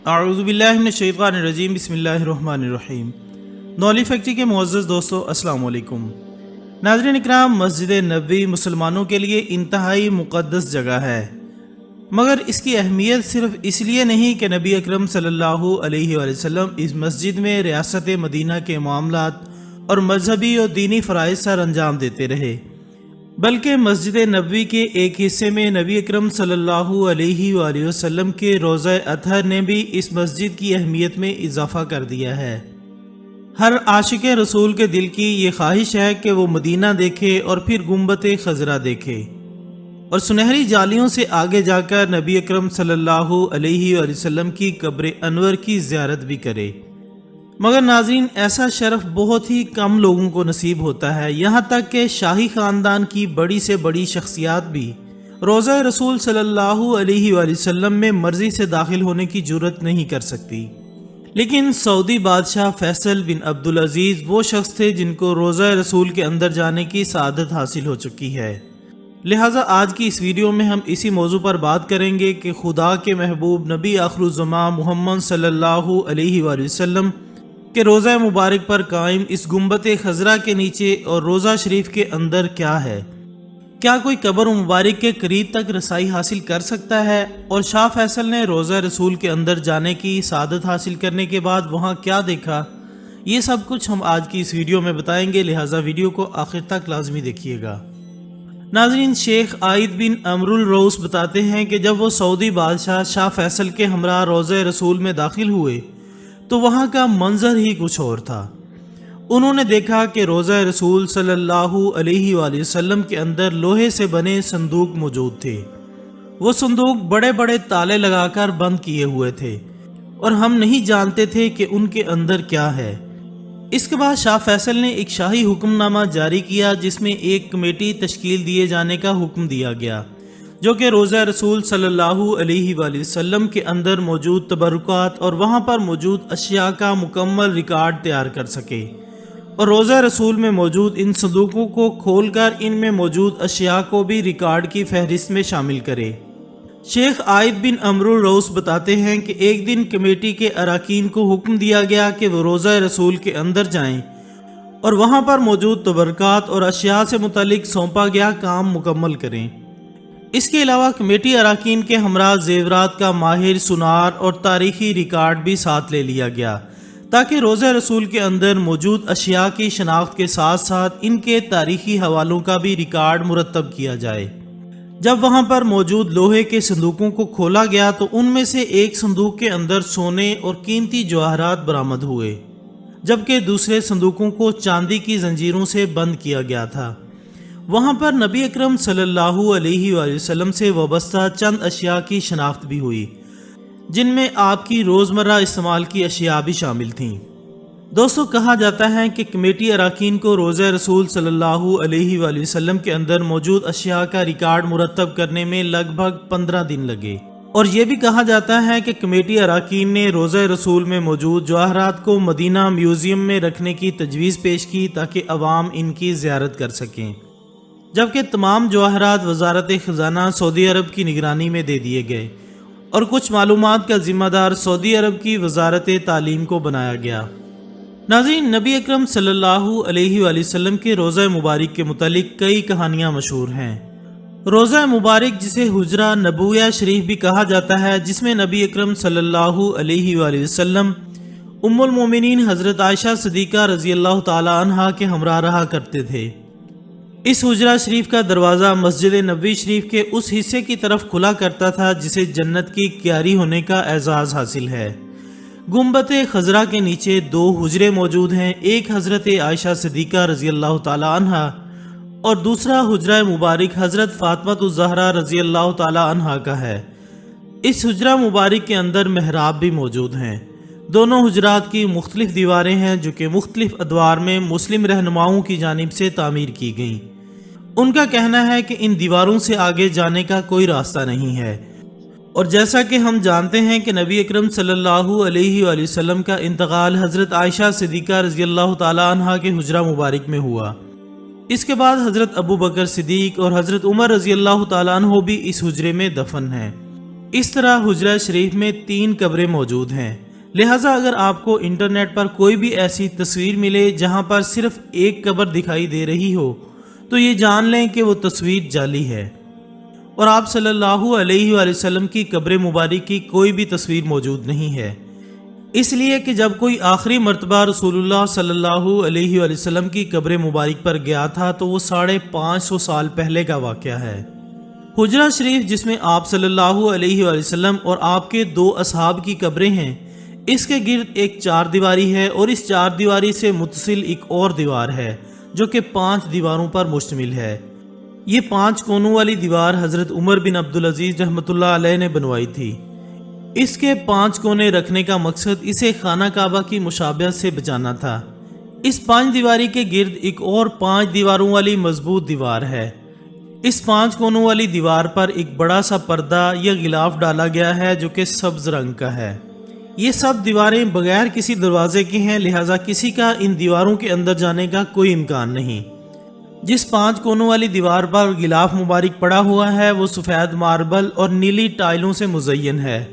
اعوذ باللہ من الشیطان الرجیم، بسم اللہ الرحمن الرحیم۔ نولی فیکٹری کے معزز دوستو، السلام علیکم۔ ناظرین اکرام، مسجد نبوی مسلمانوں کے لیے انتہائی مقدس جگہ ہے، مگر اس کی اہمیت صرف اس لیے نہیں کہ نبی اکرم صلی اللہ علیہ وآلہ وسلم اس مسجد میں ریاست مدینہ کے معاملات اور مذہبی اور دینی فرائض سر انجام دیتے رہے، بلکہ مسجد نبوی کے ایک حصے میں نبی اکرم صلی اللہ علیہ وآلہ وسلم کے روضہ اطہر نے بھی اس مسجد کی اہمیت میں اضافہ کر دیا ہے۔ ہر عاشق رسول کے دل کی یہ خواہش ہے کہ وہ مدینہ دیکھے اور پھر گنبد خضرا دیکھے اور سنہری جالیوں سے آگے جا کر نبی اکرم صلی اللہ علیہ وآلہ وسلم کی قبر انور کی زیارت بھی کرے، مگر ناظرین ایسا شرف بہت ہی کم لوگوں کو نصیب ہوتا ہے، یہاں تک کہ شاہی خاندان کی بڑی سے بڑی شخصیات بھی روضہ رسول صلی اللہ علیہ وآلہ وسلم میں مرضی سے داخل ہونے کی جرأت نہیں کر سکتی۔ لیکن سعودی بادشاہ فیصل بن عبدالعزیز وہ شخص تھے جن کو روضہ رسول کے اندر جانے کی سعادت حاصل ہو چکی ہے، لہٰذا آج کی اس ویڈیو میں ہم اسی موضوع پر بات کریں گے کہ خدا کے محبوب نبی آخر الزماں محمد صلی اللہ علیہ وآلہ وسلم کہ روضہ مبارک پر قائم اس گنبد خضرا کے نیچے اور روضہ شریف کے اندر کیا ہے، کیا کوئی قبر مبارک کے قریب تک رسائی حاصل کر سکتا ہے، اور شاہ فیصل نے روضہ رسول کے اندر جانے کی سعادت حاصل کرنے کے بعد وہاں کیا دیکھا، یہ سب کچھ ہم آج کی اس ویڈیو میں بتائیں گے، لہٰذا ویڈیو کو آخر تک لازمی دیکھیے گا۔ ناظرین، شیخ عائد بن عمرو الروس بتاتے ہیں کہ جب وہ سعودی بادشاہ شاہ فیصل کے ہمراہ روضہ رسول میں داخل ہوئے تو وہاں کا منظر ہی کچھ اور تھا۔ انہوں نے دیکھا کہ روضہ رسول صلی اللہ علیہ وآلہ وسلم کے اندر لوہے سے بنے صندوق موجود تھے۔ وہ صندوق بڑے بڑے تالے لگا کر بند کیے ہوئے تھے اور ہم نہیں جانتے تھے کہ ان کے اندر کیا ہے۔ اس کے بعد شاہ فیصل نے ایک شاہی حکم نامہ جاری کیا جس میں ایک کمیٹی تشکیل دیے جانے کا حکم دیا گیا، جو کہ روضہ رسول صلی اللہ علیہ وآلہ وسلم کے اندر موجود تبرکات اور وہاں پر موجود اشیاء کا مکمل ریکارڈ تیار کر سکے، اور روضہ رسول میں موجود ان صندوقوں کو کھول کر ان میں موجود اشیاء کو بھی ریکارڈ کی فہرست میں شامل کرے۔ شیخ عائد بن عمرو الروس بتاتے ہیں کہ ایک دن کمیٹی کے اراکین کو حکم دیا گیا کہ وہ روضہ رسول کے اندر جائیں اور وہاں پر موجود تبرکات اور اشیاء سے متعلق سونپا گیا کام مکمل کریں۔ اس کے علاوہ کمیٹی اراکین کے ہمراہ زیورات کا ماہر سنار اور تاریخی ریکارڈ بھی ساتھ لے لیا گیا تاکہ روضہ رسول کے اندر موجود اشیاء کی شناخت کے ساتھ ساتھ ان کے تاریخی حوالوں کا بھی ریکارڈ مرتب کیا جائے۔ جب وہاں پر موجود لوہے کے صندوقوں کو کھولا گیا تو ان میں سے ایک صندوق کے اندر سونے اور قیمتی جواہرات برآمد ہوئے، جبکہ دوسرے صندوقوں کو چاندی کی زنجیروں سے بند کیا گیا تھا۔ وہاں پر نبی اکرم صلی اللہ علیہ وآلہ وسلم سے وابستہ چند اشیاء کی شناخت بھی ہوئی، جن میں آپ کی روزمرہ استعمال کی اشیاء بھی شامل تھیں۔ دوستو، کہا جاتا ہے کہ کمیٹی اراکین کو روضہ رسول صلی اللہ علیہ وآلہ وسلم کے اندر موجود اشیاء کا ریکارڈ مرتب کرنے میں لگ بھگ 15 دن لگے، اور یہ بھی کہا جاتا ہے کہ کمیٹی اراکین نے روضہ رسول میں موجود جواہرات کو مدینہ میوزیم میں رکھنے کی تجویز پیش کی تاکہ عوام ان کی زیارت کر سکیں، جبکہ تمام جواہرات وزارت خزانہ سعودی عرب کی نگرانی میں دے دیے گئے اور کچھ معلومات کا ذمہ دار سعودی عرب کی وزارت تعلیم کو بنایا گیا۔ ناظرین، نبی اکرم صلی اللہ علیہ وآلہ وسلم کے روضہ مبارک کے متعلق کئی کہانیاں مشہور ہیں۔ روضہ مبارک جسے حجرہ نبویہ شریف بھی کہا جاتا ہے، جس میں نبی اکرم صلی اللہ علیہ وآلہ وسلم ام المومنین حضرت عائشہ صدیقہ رضی اللہ تعالی عنہا کے ہمراہ رہا کرتے تھے۔ اس حجرہ شریف کا دروازہ مسجد نبوی شریف کے اس حصے کی طرف کھلا کرتا تھا جسے جنت کی کیاری ہونے کا اعزاز حاصل ہے۔ گنبد خضرا کے نیچے 2 حجرے موجود ہیں، ایک حضرت عائشہ صدیقہ رضی اللہ تعالی عنہا اور دوسرا حجرہ مبارک حضرت فاطمہ الزہرا رضی اللہ تعالی عنہا کا ہے۔ اس حجرہ مبارک کے اندر محراب بھی موجود ہیں۔ دونوں حجرات کی مختلف دیواریں ہیں جو کہ مختلف ادوار میں مسلم رہنماؤں کی جانب سے تعمیر کی گئیں۔ ان کا کہنا ہے کہ ان دیواروں سے آگے جانے کا کوئی راستہ نہیں ہے، اور جیسا کہ ہم جانتے ہیں کہ نبی اکرم صلی اللہ علیہ وآلہ وسلم کا انتقال حضرت عائشہ صدیقہ رضی اللہ تعالی عنہا کے حجرہ مبارک میں ہوا۔ اس کے بعد حضرت ابو بکر صدیق اور حضرت عمر رضی اللہ تعالیٰ عنہ بھی اس حجرے میں دفن ہیں۔ اس طرح حجرہ شریف میں 3 قبریں موجود ہیں، لہٰذا اگر آپ کو انٹرنیٹ پر کوئی بھی ایسی تصویر ملے جہاں پر صرف ایک قبر دکھائی دے رہی ہو تو یہ جان لیں کہ وہ تصویر جعلی ہے، اور آپ صلی اللہ علیہ وآلہ وسلم کی قبر مبارک کی کوئی بھی تصویر موجود نہیں ہے، اس لیے کہ جب کوئی آخری مرتبہ رسول اللہ صلی اللہ علیہ وآلہ وسلم کی قبر مبارک پر گیا تھا تو وہ 550 سال پہلے کا واقعہ ہے۔ حجرہ شریف جس میں آپ صلی اللہ علیہ وآلہ وسلم اور آپ کے 2 اصحاب کی قبریں ہیں، اس کے گرد ایک 4 دیواری ہے، اور اس 4 دیواری سے متصل ایک اور دیوار ہے جو کہ 5 دیواروں پر مشتمل ہے۔ یہ 5 کونوں والی دیوار حضرت عمر بن عبدالعزیز رحمۃ اللہ علیہ نے بنوائی تھی۔ اس کے 5 کونے رکھنے کا مقصد اسے خانہ کعبہ کی مشابہت سے بچانا تھا۔ اس 5 دیواری کے گرد ایک اور 5 دیواروں والی مضبوط دیوار ہے۔ اس 5 کونوں والی دیوار پر ایک بڑا سا پردہ یا غلاف ڈالا گیا ہے جو کہ سبز رنگ کا ہے۔ یہ سب دیواریں بغیر کسی دروازے کی ہیں، لہٰذا کسی کا ان دیواروں کے اندر جانے کا کوئی امکان نہیں۔ جس 5 کونوں والی دیوار پر غلاف مبارک پڑا ہوا ہے وہ سفید ماربل اور نیلی ٹائلوں سے مزین ہے۔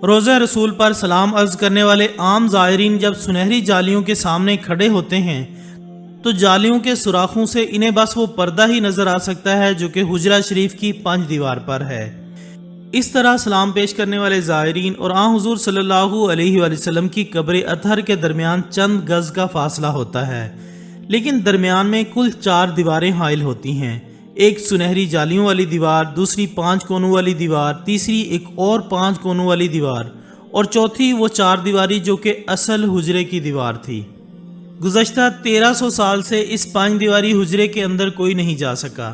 روضہ رسول پر سلام عرض کرنے والے عام زائرین جب سنہری جالیوں کے سامنے کھڑے ہوتے ہیں تو جالیوں کے سوراخوں سے انہیں بس وہ پردہ ہی نظر آ سکتا ہے جو کہ حجرہ شریف کی 5 دیوار پر ہے۔ اس طرح سلام پیش کرنے والے زائرین اور آن حضور صلی اللہ علیہ وآلہ وسلم کی قبر اطہر کے درمیان چند گز کا فاصلہ ہوتا ہے، لیکن درمیان میں کل 4 دیواریں حائل ہوتی ہیں، ایک سنہری جالیوں والی دیوار، دوسری 5 کونوں والی دیوار، تیسری ایک اور 5 کونوں والی دیوار، اور چوتھی وہ 4 دیواری جو کہ اصل حجرے کی دیوار تھی۔ گزشتہ 1300 سال سے اس 5 دیواری حجرے کے اندر کوئی نہیں جا سکا،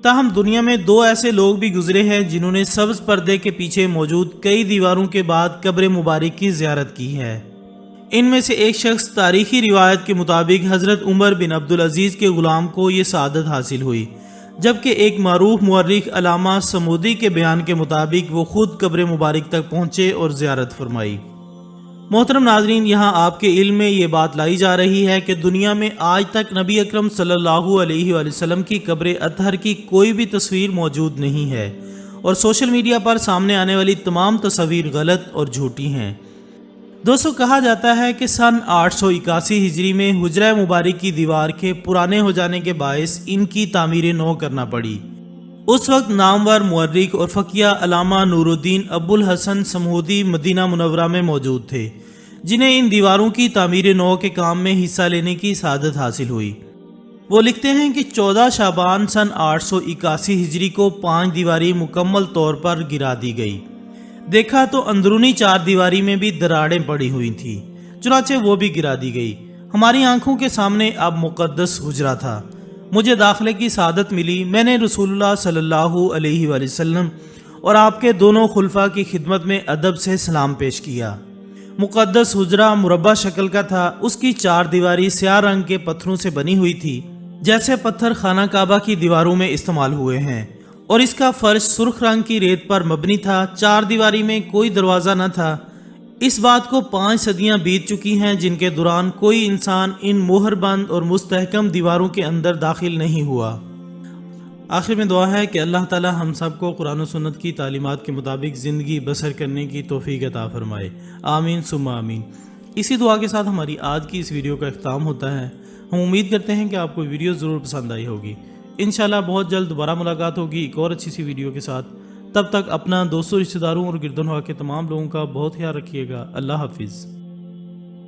تاہم دنیا میں 2 ایسے لوگ بھی گزرے ہیں جنہوں نے سبز پردے کے پیچھے موجود کئی دیواروں کے بعد قبر مبارک کی زیارت کی ہے۔ ان میں سے ایک شخص تاریخی روایت کے مطابق حضرت عمر بن عبدالعزیز کے غلام کو یہ سعادت حاصل ہوئی، جبکہ ایک معروف مورخ علامہ سمودی کے بیان کے مطابق وہ خود قبر مبارک تک پہنچے اور زیارت فرمائی۔ محترم ناظرین، یہاں آپ کے علم میں یہ بات لائی جا رہی ہے کہ دنیا میں آج تک نبی اکرم صلی اللہ علیہ وآلہ وسلم کی قبر اطہر کی کوئی بھی تصویر موجود نہیں ہے، اور سوشل میڈیا پر سامنے آنے والی تمام تصاویر غلط اور جھوٹی ہیں۔ دوستو، کہا جاتا ہے کہ سن 881 ہجری میں حجرہ مبارک کی دیوار کے پرانے ہو جانے کے باعث ان کی تعمیر نو کرنا پڑی۔ اس وقت نامور مورخ اور فقیہ علامہ نور الدین ابو الحسن سمودی مدینہ منورہ میں موجود تھے، جنہیں ان دیواروں کی تعمیر نو کے کام میں حصہ لینے کی سعادت حاصل ہوئی۔ وہ لکھتے ہیں کہ 14 شعبان سن 881 ہجری کو 5 دیواری مکمل طور پر گرا دی گئی۔ دیکھا تو اندرونی 4 دیواری میں بھی دراڑیں پڑی ہوئی تھیں، چنانچہ وہ بھی گرا دی گئی۔ ہماری آنکھوں کے سامنے اب مقدس حجرہ تھا۔ مجھے داخلے کی سعادت ملی۔ میں نے رسول اللہ صلی اللہ علیہ وآلہ وسلم اور آپ کے دونوں خلفاء کی خدمت میں ادب سے سلام پیش کیا۔ مقدس حجرہ مربع شکل کا تھا، اس کی 4 دیواری سیاہ رنگ کے پتھروں سے بنی ہوئی تھی، جیسے پتھر خانہ کعبہ کی دیواروں میں استعمال ہوئے ہیں، اور اس کا فرش سرخ رنگ کی ریت پر مبنی تھا۔ 4 دیواری میں کوئی دروازہ نہ تھا۔ اس بات کو 5 صدیاں بیت چکی ہیں جن کے دوران کوئی انسان ان مہر بند اور مستحکم دیواروں کے اندر داخل نہیں ہوا۔ آخر میں دعا ہے کہ اللہ تعالی ہم سب کو قرآن و سنت کی تعلیمات کے مطابق زندگی بسر کرنے کی توفیق عطا فرمائے، آمین ثم آمین۔ اسی دعا کے ساتھ ہماری آج کی اس ویڈیو کا اختتام ہوتا ہے۔ ہم امید کرتے ہیں کہ آپ کو ویڈیو ضرور پسند آئی ہوگی۔ انشاءاللہ بہت جلد دوبارہ ملاقات ہوگی ایک اور اچھی سی ویڈیو کے ساتھ۔ تب تک اپنا دوستوں، رشتہ داروں اور گردن ہوا کے تمام لوگوں کا بہت خیال رکھیے گا۔ اللہ حافظ۔